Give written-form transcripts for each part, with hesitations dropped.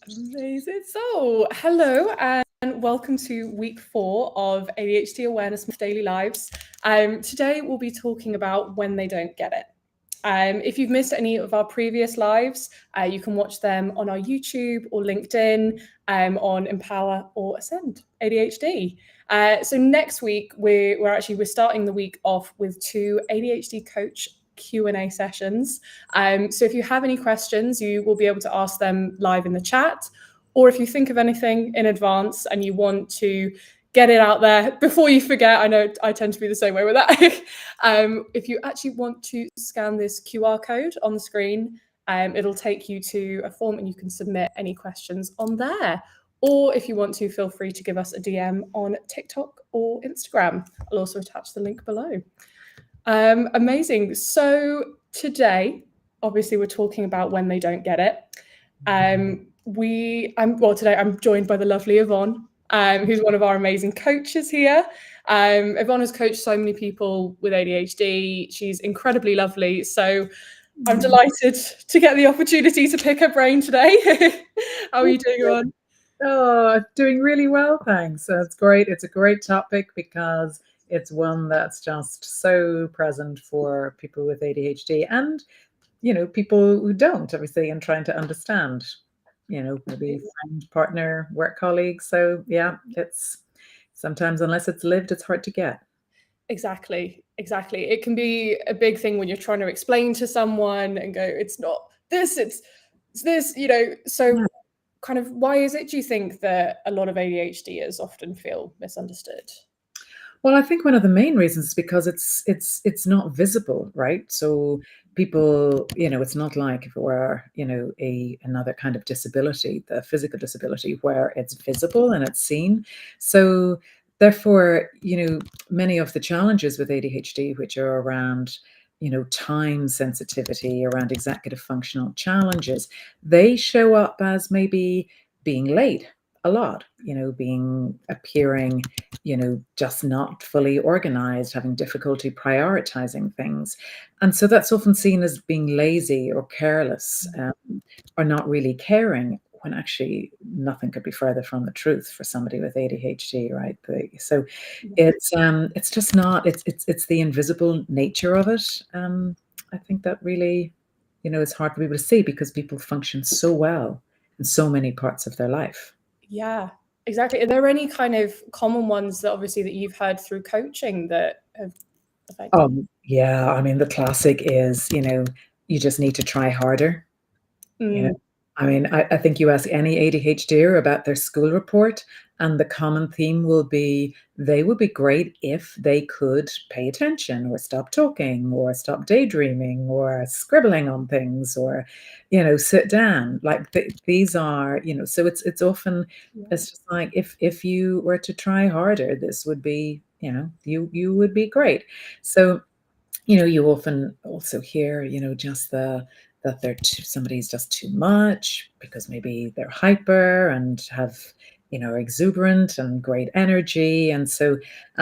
Amazing. So, hello and welcome to week 4 of ADHD Awareness of Daily Lives. Today we'll be talking about when they don't get it. If you've missed any of our previous lives, you can watch them on our YouTube or LinkedIn on Empower or Ascend ADHD. So next week we're starting the week off with 2 ADHD coach Q&A sessions. So if you have any questions, you will be able to ask them live in the chat. Or if you think of anything in advance and you want to get it out there before you forget, I know I tend to be the same way with that. If you actually want to scan this QR code on the screen, it'll take you to a form and you can submit any questions on there. Or if you want to, feel free to give us a DM on TikTok or Instagram. I'll also attach the link below. Amazing. So today, obviously, we're talking about when they don't get it. Today I'm joined by the lovely Yvonne, who's one of our amazing coaches here. Yvonne has coached so many people with ADHD. She's incredibly lovely. So I'm delighted to get the opportunity to pick her brain today. How are you doing, Yvonne? Oh, doing really well, thanks. It's great. It's a great topic because it's one that's just so present for people with ADHD and, people who don't, obviously, and trying to understand, maybe friend, partner, work colleagues. So, yeah, it's sometimes, unless it's lived, it's hard to get. Exactly. It can be a big thing when you're trying to explain to someone and go, it's not this, it's this, So Yeah. kind of why is it, do you think, that a lot of ADHDers often feel misunderstood? Well, I think one of the main reasons is because it's not visible, right? So people, it's not like if it were, another kind of disability, the physical disability, where it's visible and it's seen. So therefore, many of the challenges with ADHD, which are around, time sensitivity, around executive functional challenges, they show up as maybe being late a lot, appearing, just not fully organized, having difficulty prioritizing things. And so that's often seen as being lazy or careless, or not really caring, when actually nothing could be further from the truth for somebody with ADHD, right? So it's just not, it's the invisible nature of it. I think that really, it's hard for people to see because people function so well in so many parts of their life. Yeah, exactly. Are there any kind of common ones that obviously that you've heard through coaching that have affected? Yeah, I mean, the classic is, you just need to try harder. You know, Mm, I mean, I think you ask any ADHDer about their school report, and the common theme will be they would be great if they could pay attention or stop talking or stop daydreaming or scribbling on things or, sit down. Like these are, so it's often yeah. it's just like if you were to try harder, this would be, you would be great. So you often also hear, just that somebody's just too much because maybe they're hyper and have, are exuberant and great energy, and so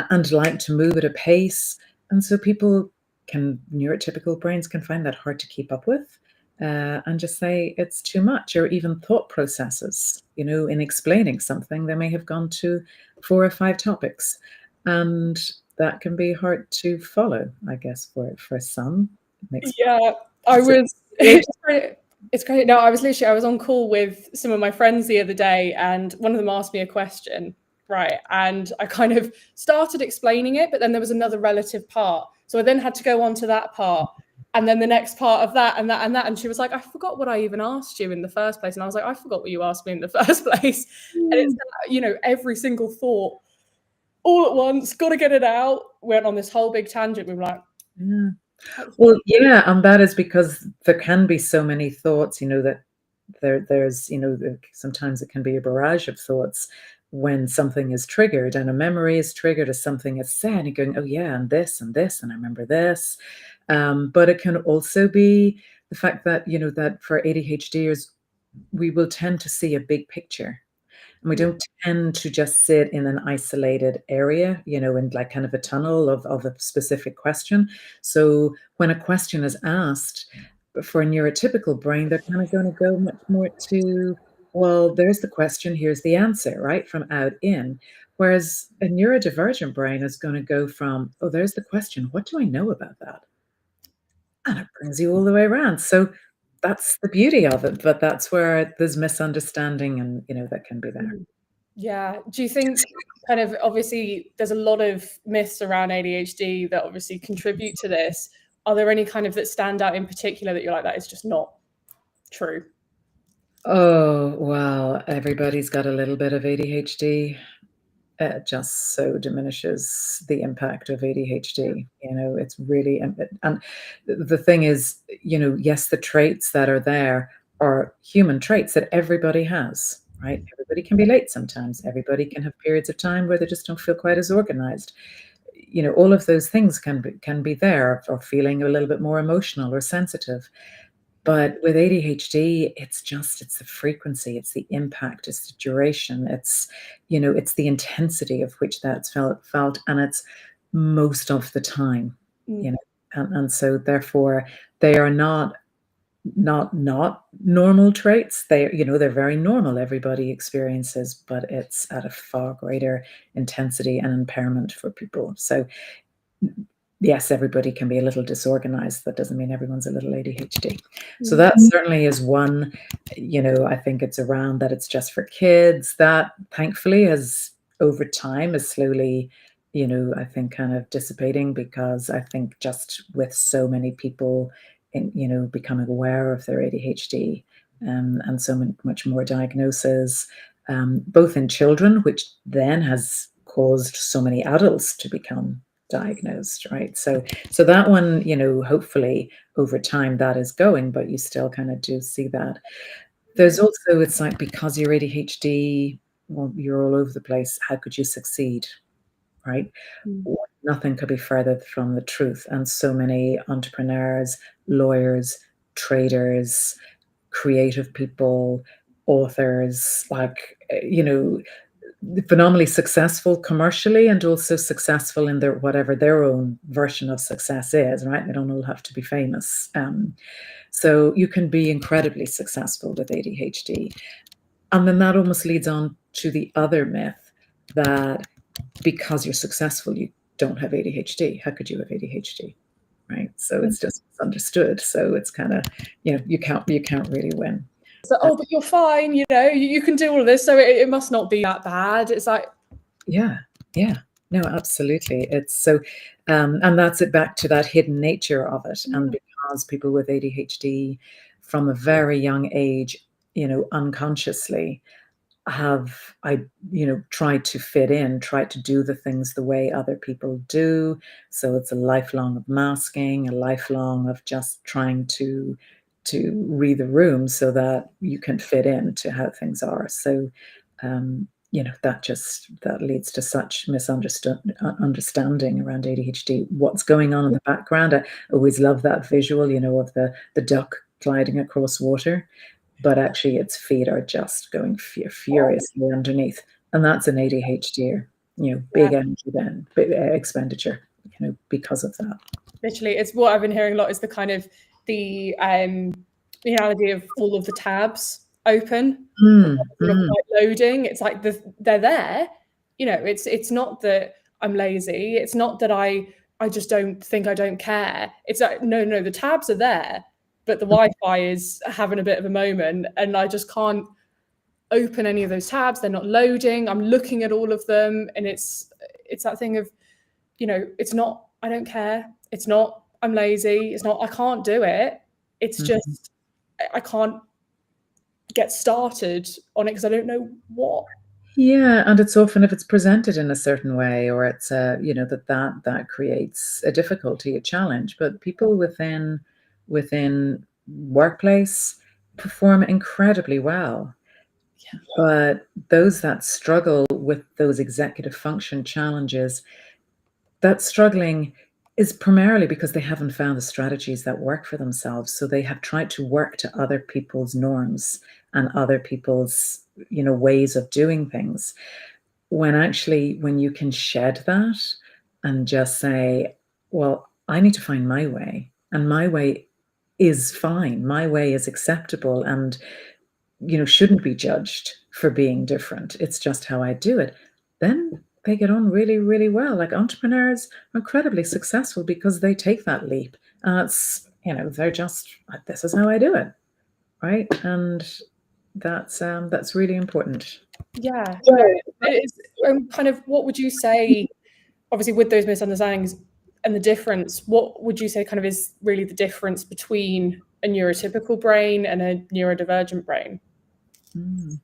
and like to move at a pace, and so people neurotypical brains can find that hard to keep up with. And just say it's too much, or even thought processes, in explaining something, they may have gone to 4 or 5 topics, and that can be hard to follow, I guess, for some. It makes Yeah, I it's a was. situation. It's great. No, I was on call with some of my friends the other day, and one of them asked me a question, right? And I kind of started explaining it, but then there was another relative part, so I then had to go on to that part, and then the next part of that, and that, and that. And she was like, "I forgot what I even asked you in the first place," and I was like, "I forgot what you asked me in the first place." And it's Mm, that, every single thought all at once, got to get it out. Went on this whole big tangent. We were like, yeah. "That's Well, yeah, and that is because there can be so many thoughts, that there's, sometimes it can be a barrage of thoughts when something is triggered and a memory is triggered as something is said, and you're going, oh yeah, and this, and I remember this. But it can also be the fact that, that for ADHDers, we will tend to see a big picture. And we yeah, don't tend to just sit in an isolated area, in like kind of a tunnel of a specific question. So when a question is asked for a neurotypical brain, they're kind of going to go much more to well, there's the question, here's the answer, right? From out in. Whereas a neurodivergent brain is going to go from, oh, there's the question, what do I know about that? And it brings you all the way around. So that's the beauty of it. But that's where there's misunderstanding and, that can be there. Yeah. Do you think kind of obviously there's a lot of myths around ADHD that obviously contribute to this? Are there any kind of that stand out in particular that you're like, that is just not true? Oh, well, everybody's got a little bit of ADHD. It just so diminishes the impact of ADHD. It's really, and the thing is, yes, the traits that are there are human traits that everybody has, right? Everybody can be late sometimes. Everybody can have periods of time where they just don't feel quite as organized. All of those things can be there, or feeling a little bit more emotional or sensitive. But with ADHD, it's the frequency, it's the impact, it's the duration, it's the intensity of which that's felt, and it's most of the time, Mm. and so therefore they are not normal traits. They're very normal. Everybody experiences, but it's at a far greater intensity and impairment for people. So yes, everybody can be a little disorganized. That doesn't mean everyone's a little ADHD. So that certainly is one, I think it's around that it's just for kids. That thankfully has over time is slowly, I think kind of dissipating, because I think just with so many people becoming aware of their ADHD, and so much more diagnosis, both in children, which then has caused so many adults to become diagnosed, right? So that one, hopefully over time that is going, but you still kind of do see that. There's also, it's like, because you're ADHD, well, you're all over the place. How could you succeed, right? Mm. Nothing could be further from the truth. And so many entrepreneurs, lawyers, traders, creative people, authors, like, phenomenally successful commercially, and also successful in their whatever their own version of success is, right? They don't all have to be famous. So you can be incredibly successful with ADHD. And then that almost leads on to the other myth that because you're successful, you don't have ADHD. How could you have ADHD? Right. So it's just misunderstood. So it's kind of, you can't really win. So, oh, but you're fine, you can do all of this, so it must not be that bad. It's like, Yeah, yeah. No, absolutely. It's so, and that's it, back to that hidden nature of it. And because people with ADHD from a very young age, unconsciously tried to fit in, tried to do the things the way other people do. So it's a lifelong of masking, a lifelong of just trying to read the room so that you can fit in to how things are. So that leads to such misunderstanding around ADHD. What's going on in the background? I always love that visual, of the duck gliding across water, but actually its feet are just going furiously underneath, and that's an ADHD, big energy then, big expenditure, because of that. literally, it's what I've been hearing a lot is the kind of the analogy of all of the tabs open, loading. It's like they're there. It's not that I'm lazy. It's not that I just don't think I don't care. It's like, no, the tabs are there, but the Wi-Fi is having a bit of a moment, and I just can't open any of those tabs. They're not loading. I'm looking at all of them, and it's that thing of, it's not I don't care. It's not I'm lazy. It's not I can't do it. It's just I can't get started on it because I don't know what. Yeah, and it's often, if it's presented in a certain way, or it's that creates a difficulty, a challenge. But people within workplace perform incredibly well. Yeah. But those that struggle with those executive function challenges, that struggling is primarily because they haven't found the strategies that work for themselves. So they have tried to work to other people's norms and other people's, ways of doing things. When actually, when you can shed that and just say, well, I need to find my way, and my way is fine. My way is acceptable. And shouldn't be judged for being different. It's just how I do it. Then they get on really, really well. Like entrepreneurs are incredibly successful because they take that leap. And it's, they're just, this is how I do it. Right. And that's really important. Yeah, no, it is. Kind of, what would you say, obviously, with those misunderstandings and the difference, what would you say kind of is really the difference between a neurotypical brain and a neurodivergent brain? Mm.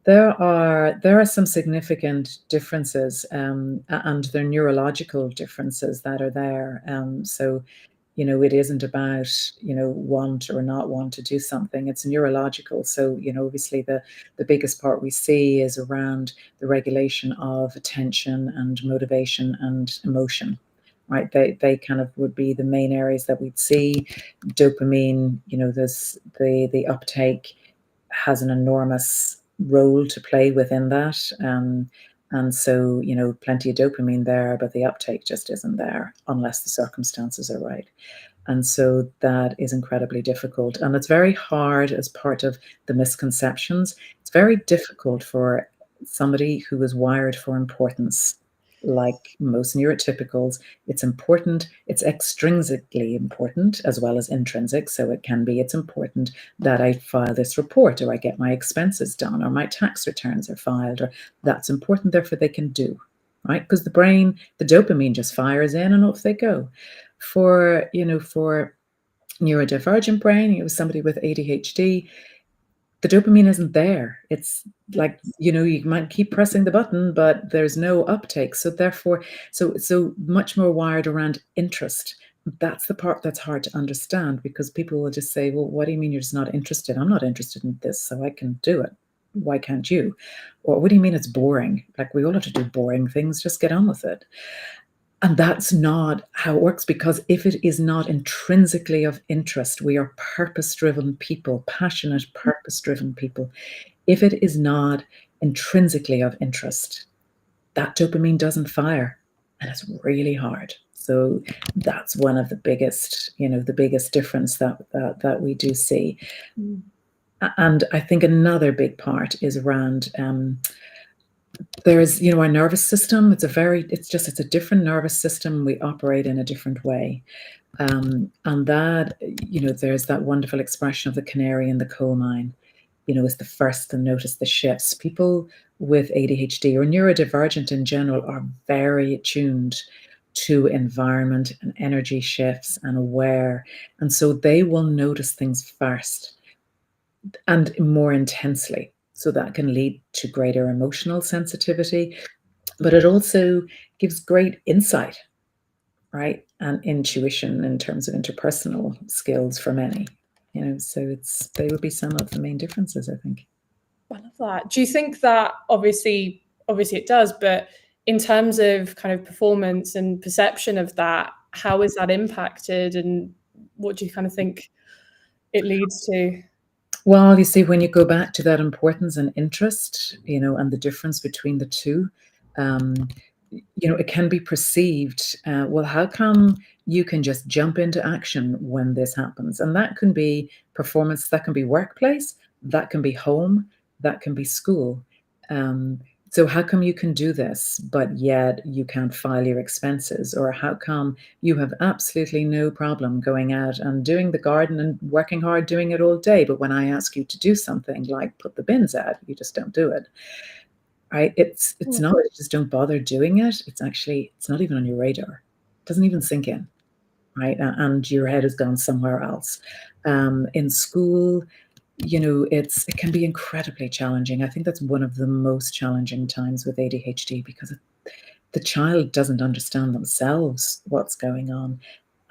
There are some significant differences, and they're neurological differences that are there. So, it isn't about, want or not want to do something. It's neurological. So, obviously the biggest part we see is around the regulation of attention and motivation and emotion. Right. They kind of would be the main areas that we'd see. Dopamine, there's the uptake has an enormous role to play within that. And so, plenty of dopamine there, but the uptake just isn't there unless the circumstances are right. And so that is incredibly difficult. And it's very hard as part of the misconceptions. It's very difficult for somebody who is wired for importance, like most neurotypicals. It's important, it's extrinsically important as well as intrinsic. So it's important that I file this report, or I get my expenses done, or my tax returns are filed, or that's important, therefore they can do, right? Because the brain, the dopamine just fires in and off they go. For neurodivergent brain, somebody with ADHD, the dopamine isn't there. It's like, you might keep pressing the button, but there's no uptake. So therefore, so much more wired around interest. That's the part that's hard to understand, because people will just say, well, what do you mean you're just not interested? I'm not interested in this, so I can do it. Why can't you? Or what do you mean it's boring? Like, we all have to do boring things, just get on with it. And that's not how it works, because if it is not intrinsically of interest, we are purpose-driven people, passionate, purpose-driven people. If it is not intrinsically of interest, that dopamine doesn't fire, and it's really hard. So that's one of the biggest difference that we do see. And I think another big part is around there's our nervous system. It's a different nervous system. We operate in a different way. And that, there's that wonderful expression of the canary in the coal mine, is the first to notice the shifts. People with ADHD or neurodivergent in general are very attuned to environment and energy shifts and aware. And so they will notice things first and more intensely. So that can lead to greater emotional sensitivity, but it also gives great insight, right? And intuition in terms of interpersonal skills for many. So they would be some of the main differences, I think. I love that. Do you think that obviously it does, but in terms of kind of performance and perception of that, how is that impacted, and what do you kind of think it leads to? Well, you see, when you go back to that importance and interest, and the difference between the two, um, it can be perceived, well, how come you can just jump into action when this happens? And that can be performance, that can be workplace, that can be home, that can be school. So how come you can do this, but yet you can't file your expenses? Or how come you have absolutely no problem going out and doing the garden and working hard doing it all day, but when I ask you to do something like put the bins out, you just don't do it? Right? It's not that you just don't bother doing it. It's not even on your radar. It doesn't even sink in, right? And your head has gone somewhere else. In school, it can be incredibly challenging. I think that's one of the most challenging times with ADHD, because the child doesn't understand themselves what's going on.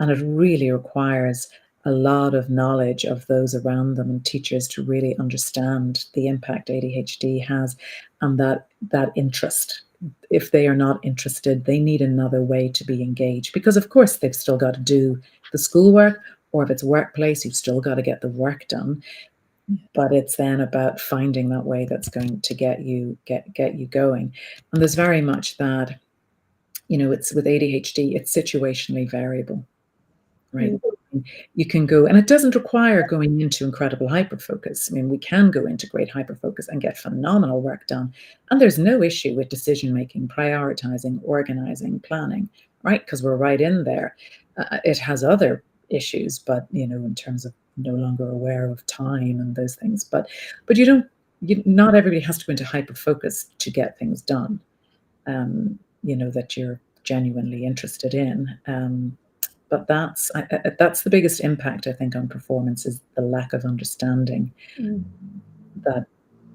And it really requires a lot of knowledge of those around them and teachers to really understand the impact ADHD has, and that interest. If they are not interested, they need another way to be engaged, because of course they've still got to do the schoolwork, or if it's workplace, you've still got to get the work done. But it's then about finding that way that's going to get you going. And there's very much that, it's with ADHD, it's situationally variable. right? You can go, and it doesn't require going into incredible hyperfocus. I mean, we can go into great hyperfocus and get phenomenal work done. And there's no issue with decision making, prioritizing, organizing, planning, right? Because we're right in there. It has other issues, but in terms of no longer aware of time and those things. But not everybody has to go into hyperfocus to get things done. That you're genuinely interested in. But that's the biggest impact, I think, on performance, is the lack of understanding that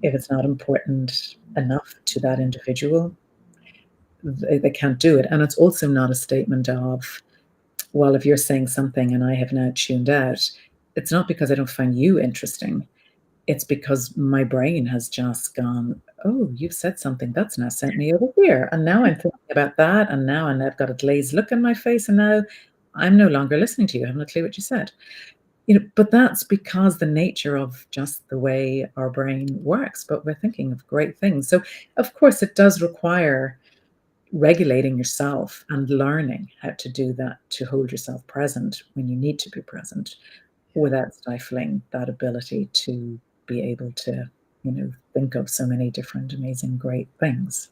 if it's not important enough to that individual, they can't do it. And it's also not a statement of, well, if you're saying something and I have now tuned out, it's not because I don't find you interesting. It's because my brain has just gone, oh, you've said something, that's now sent me over here. And now I'm thinking about that. And now I've got a glazed look on my face. And now I'm no longer listening to you. I haven't a clue what you said. But that's because the nature of just the way our brain works. But we're thinking of great things. So, of course, it does require regulating yourself and learning how to do that, to hold yourself present when you need to be present, without stifling that ability to be able to, think of so many different amazing, great things.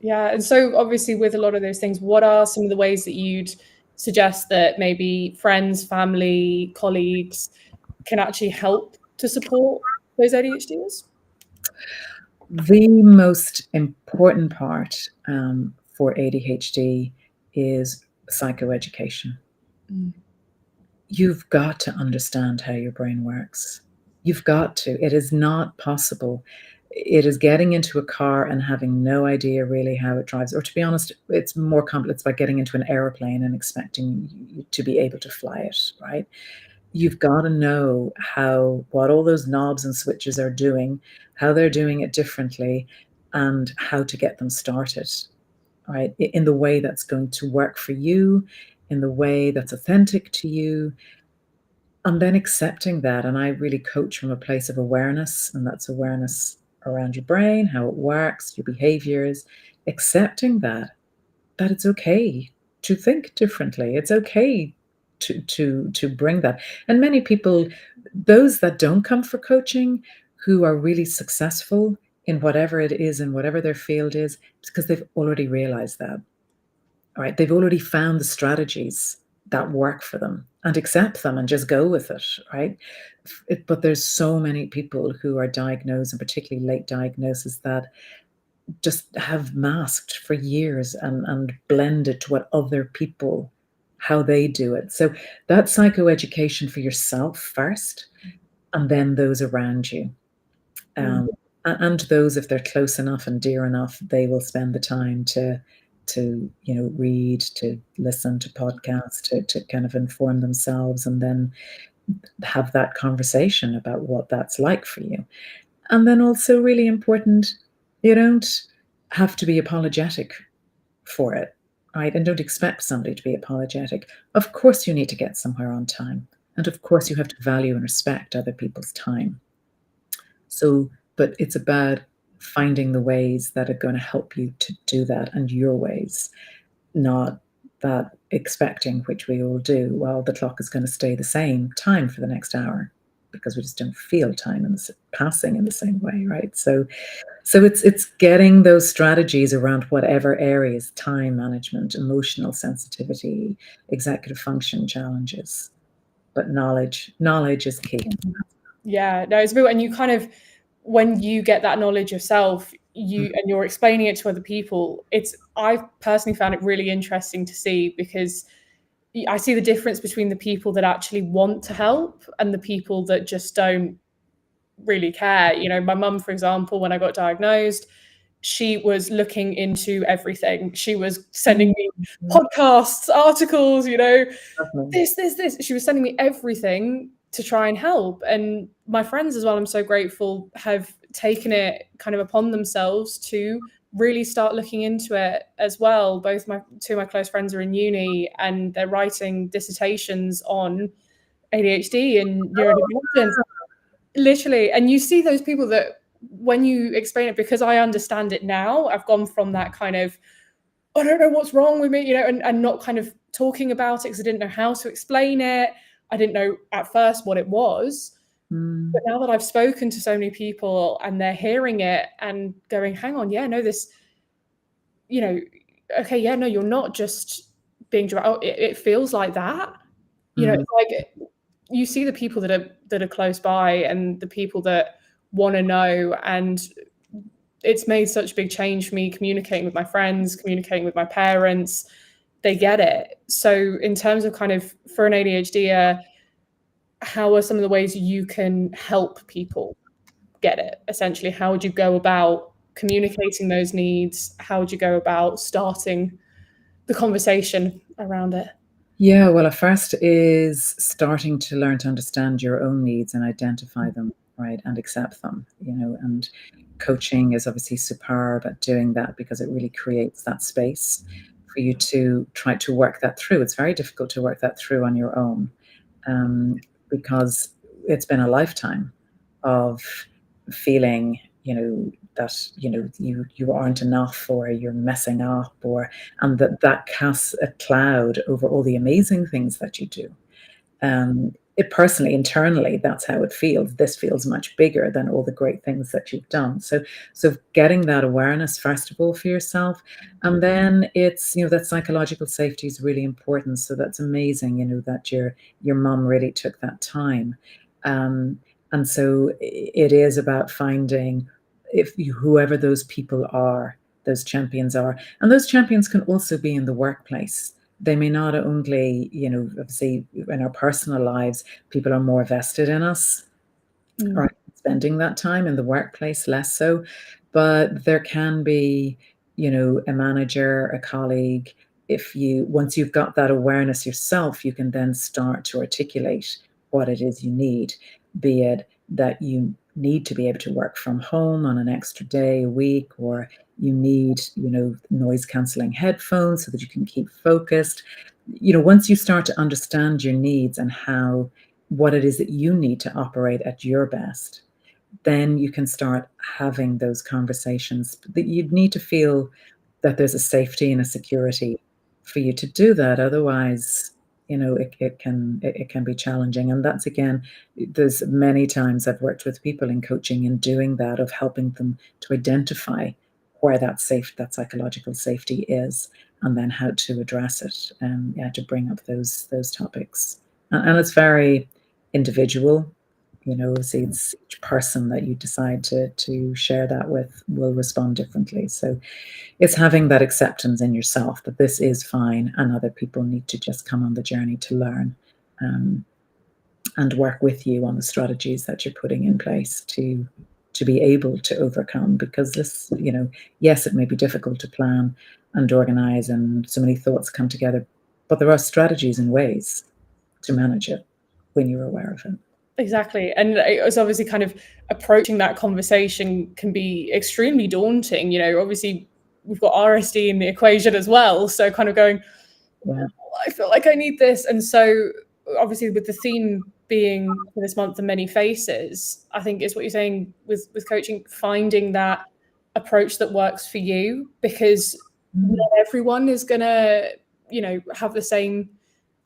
Yeah. And so obviously with a lot of those things, what are some of the ways that you'd suggest that maybe friends, family, colleagues can actually help to support those ADHDers? The most important part for ADHD is psychoeducation. You've got to understand how your brain works. You've got to. It is not possible. It is getting into a car and having no idea really how it drives. Or to be honest, it's more complex. It's like getting into an airplane and expecting you to be able to fly it, right? You've got to know what all those knobs and switches are doing, how they're doing it differently, and how to get them started, right? In the way that's going to work for you, in the way that's authentic to you, and then accepting that. And I really coach from a place of awareness, and that's awareness around your brain, how it works, your behaviors, accepting that it's okay to think differently. It's okay to bring that. And many people, those that don't come for coaching, who are really successful in whatever it is and whatever their field is, because they've already realized that. All right, they've already found the strategies that work for them and accept them and just go with it, right? But there's so many people who are diagnosed, and particularly late diagnosis, that just have masked for years and blended to what other people, how they do it. So that psychoeducation for yourself first, and then those around you. And those, if they're close enough and dear enough, they will spend the time to read, to listen to podcasts, to kind of inform themselves, and then have that conversation about what that's like for you. And then also really important, you don't have to be apologetic for it, right? And don't expect somebody to be apologetic. Of course you need to get somewhere on time. And of course you have to value and respect other people's time. So, but it's about finding the ways that are going to help you to do that, and your ways, not that expecting, which we all do, well, the clock is going to stay the same time for the next hour, because we just don't feel time passing in the same way, right? So it's getting those strategies around whatever areas: time management, emotional sensitivity, executive function challenges. But knowledge is key. Yeah, no, it's real. And you kind of, when you get that knowledge yourself, and you're explaining it to other people, I've personally found it really interesting to see, because I see the difference between the people that actually want to help and the people that just don't really care. My mum, for example, when I got diagnosed, she was looking into everything. She was sending me podcasts, articles, this. She was sending me everything to try and help. And my friends as well, I'm so grateful, have taken it kind of upon themselves to really start looking into it as well. Both two of my close friends are in uni, and they're writing dissertations on ADHD and neurodivergence. Literally. And you see those people that, when you explain it, because I understand it now, I've gone from that kind of, I don't know what's wrong with me, and not kind of talking about it because I didn't know how to explain it. I didn't know at first what it was. But now that I've spoken to so many people and they're hearing it and going, hang on, yeah, no, this, okay, yeah, no, you're not just being dramatic. Oh, it feels like that. It's like you see the people that are close by and the people that want to know, and it's made such a big change for me communicating with my friends, communicating with my parents. They get it. So in terms of kind of for an ADHD, how are some of the ways you can help people get it? Essentially, how would you go about communicating those needs? How would you go about starting the conversation around it? Yeah, well, at first is starting to learn to understand your own needs and identify them, right, and accept them, and coaching is obviously superb at doing that because it really creates that space for you to try to work that through. It's very difficult to work that through on your own, because it's been a lifetime of feeling, that you aren't enough, or you're messing up, and that casts a cloud over all the amazing things that you do. It personally, internally, that's how it feels. This feels much bigger than all the great things that you've done. So getting that awareness first of all for yourself, and then it's that psychological safety is really important. So that's amazing, that your mom really took that time, and so it is about finding whoever those people are, those champions are, and those champions can also be in the workplace. They may not only, obviously in our personal lives, people are more vested in us, right? Spending that time in the workplace, less so. But there can be, a manager, a colleague. Once you've got that awareness yourself, you can then start to articulate what it is you need, be it that you need to be able to work from home on an extra day a week, or you need, noise canceling headphones so that you can keep focused. Once you start to understand your needs and what it is that you need to operate at your best, then you can start having those conversations. That you'd need to feel that there's a safety and a security for you to do that. Otherwise, it can be challenging. And that's, again, there's many times I've worked with people in coaching and doing that, of helping them to identify where that psychological safety is, and then how to address it, and to bring up those topics. And it's very individual. So it's each person that you decide to share that with will respond differently. So it's having that acceptance in yourself that this is fine, and other people need to just come on the journey to learn, and work with you on the strategies that you're putting in place to be able to overcome. Because this, yes, it may be difficult to plan and organize, and so many thoughts come together, but there are strategies and ways to manage it when you're aware of it. Exactly. And it was obviously kind of approaching that conversation can be extremely daunting. Obviously we've got RSD in the equation as well. So kind of going, Yeah. I feel like I need this. And so obviously with the theme being for this month, the many faces, I think is what you're saying with coaching, finding that approach that works for you, because not everyone is going to, have the same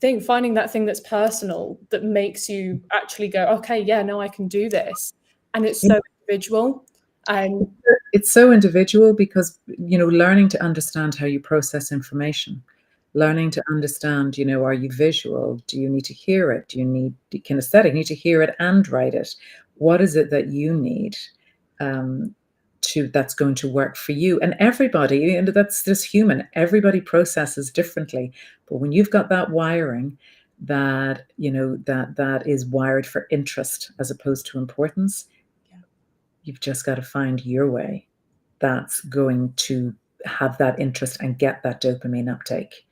thing, finding that thing that's personal that makes you actually go, okay, yeah, no, I can do this. And it's so individual. And it's so individual because, learning to understand how you process information, learning to understand, are you visual? Do you need to hear it? Do you need kinesthetic? Need to hear it and write it? What is it that you need, that's going to work for you? And everybody, and that's just human, everybody processes differently. But when you've got that wiring, that that is wired for interest as opposed to importance, you've just got to find your way that's going to have that interest and get that dopamine uptake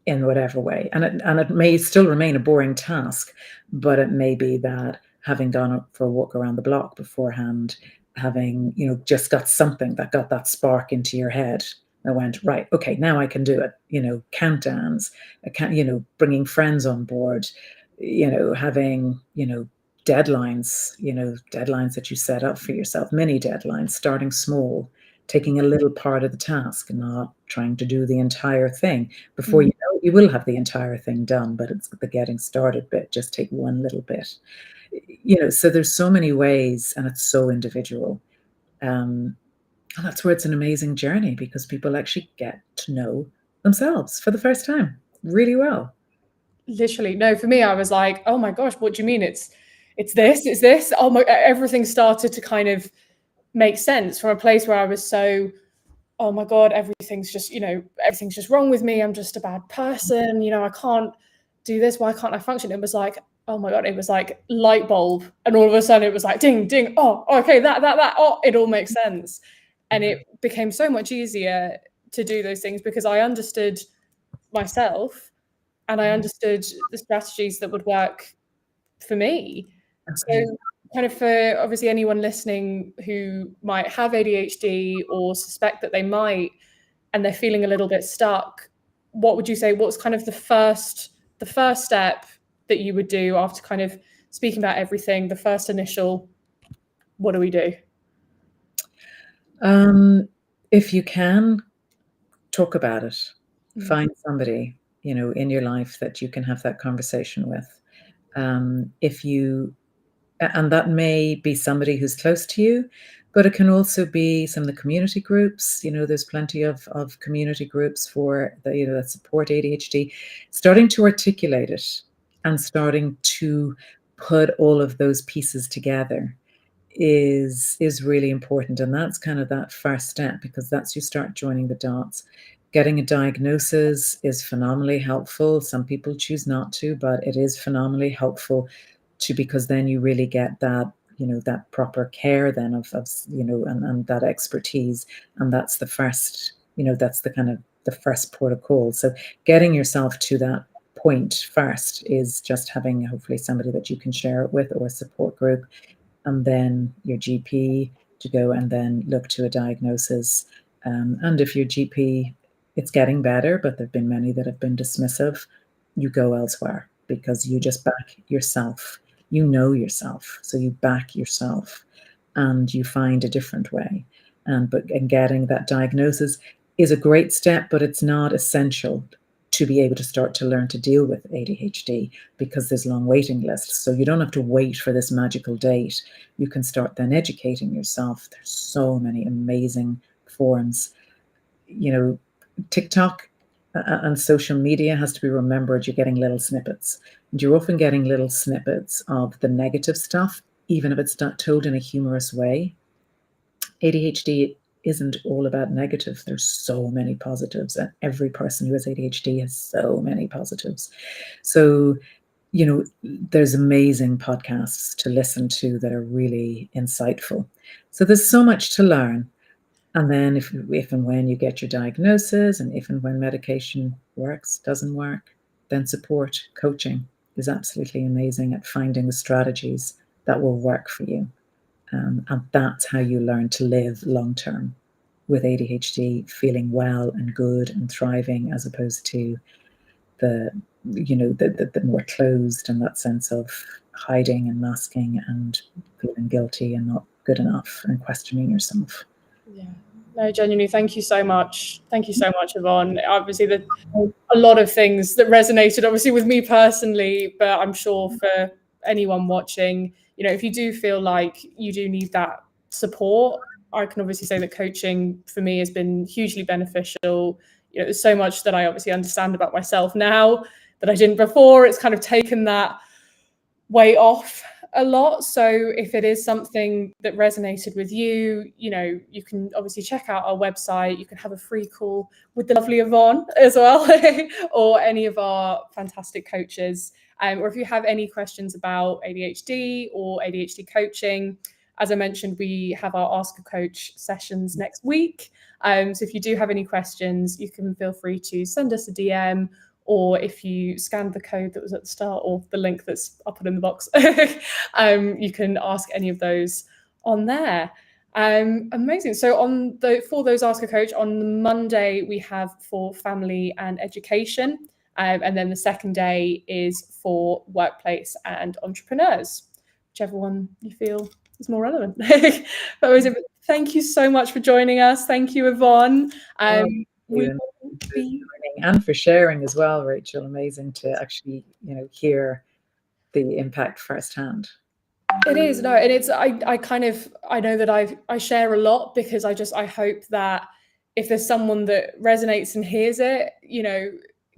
in whatever way. And it may still remain a boring task, but it may be that having gone up for a walk around the block beforehand, having, just got something that got that spark into your head, that went, right, okay, now I can do it. Countdowns, bringing friends on board, having, deadlines, deadlines that you set up for yourself, mini deadlines, starting small, taking a little part of the task and not trying to do the entire thing. Before you know you will have the entire thing done, but it's the getting started bit. Just take one little bit. So there's so many ways, and it's so individual. And that's where it's an amazing journey, because people actually get to know themselves for the first time really well. Literally, no, for me, I was like, oh my gosh, what do you mean? It's this. Oh my, everything started to kind of make sense from a place where I was so, oh my God, everything's just wrong with me. I'm just a bad person. I can't do this. Why can't I function? It was like, oh my God, it was like light bulb. And all of a sudden it was like, ding, ding. Oh, okay, that. Oh, it all makes sense. And it became so much easier to do those things because I understood myself and I understood the strategies that would work for me. Okay. So kind of for obviously anyone listening who might have ADHD or suspect that they might, and they're feeling a little bit stuck, what would you say, what's kind of the first step that you would do after kind of speaking about everything, the first initial, what do we do? If you can, talk about it. Mm. Find somebody, in your life that you can have that conversation with. If you And that may be somebody who's close to you, but it can also be some of the community groups. There's plenty of community groups for that support ADHD. Starting to articulate it and starting to put all of those pieces together is really important, and that's kind of that first step, because that's you start joining the dots. Getting a diagnosis is phenomenally helpful. Some people choose not to, but it is phenomenally helpful because then you really get that that proper care then of and that expertise, and that's the first that's the kind of the first port of call. So getting yourself to that point first is just having hopefully somebody that you can share it with, or a support group, and then your GP to go and then look to a diagnosis. And if your GP, it's getting better, but there have been many that have been dismissive, you go elsewhere, because you just back yourself. You know yourself, so you back yourself and you find a different way. And getting that diagnosis is a great step, but it's not essential to be able to start to learn to deal with ADHD, because there's long waiting lists. So you don't have to wait for this magical date. You can start then educating yourself. There's so many amazing forums. TikTok and social media has to be remembered. You're getting little snippets, and you're often getting little snippets of the negative stuff, even if it's not told in a humorous way. ADHD isn't all about negative. There's so many positives, and every person who has ADHD has so many positives. So, there's amazing podcasts to listen to that are really insightful. So there's so much to learn. And then if and when you get your diagnosis, and if and when medication works, doesn't work, then support, coaching is absolutely amazing at finding the strategies that will work for you. And that's how you learn to live long term with ADHD, feeling well and good and thriving, as opposed to the more closed, and that sense of hiding and masking and feeling guilty and not good enough and questioning yourself. Yeah. No, genuinely, thank you so much. Thank you so much, Yvonne. Obviously, a lot of things that resonated, obviously, with me personally, but I'm sure for anyone watching, if you do feel like you do need that support, I can obviously say that coaching for me has been hugely beneficial. There's so much that I obviously understand about myself now that I didn't before. It's kind of taken that weight off a lot. So if it is something that resonated with you, you can obviously check out our website. You can have a free call with the lovely Yvonne as well, or any of our fantastic coaches. Or if you have any questions about ADHD or ADHD coaching, as I mentioned, we have our Ask a Coach sessions next week. So if you do have any questions, you can feel free to send us a DM, or if you scanned the code that was at the start, or the link that's I'll put in the box, you can ask any of those on there. Amazing. So for those Ask a Coach, on Monday we have for family and education, and then the second day is for workplace and entrepreneurs, whichever one you feel is more relevant. But thank you so much for joining us. Thank you, Yvonne. we you will be. and for sharing as well, Rachel. Amazing to actually, hear the impact firsthand. It is, no, and it's I kind of I know that I share a lot because I hope that if there's someone that resonates and hears it,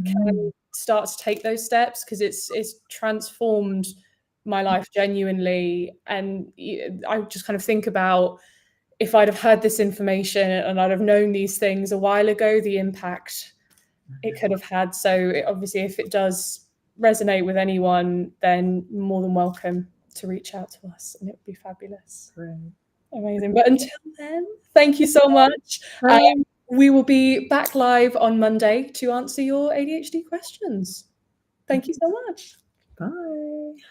can start to take those steps, because it's transformed my life genuinely. And I just kind of think about, if I'd have heard this information and I'd have known these things a while ago, the impact it could have had. So obviously, if it does resonate with anyone, then more than welcome to reach out to us, and it would be fabulous. Right. Amazing. But until then, thank you so much. We will be back live on Monday to answer your ADHD questions. Thank you so much. Bye.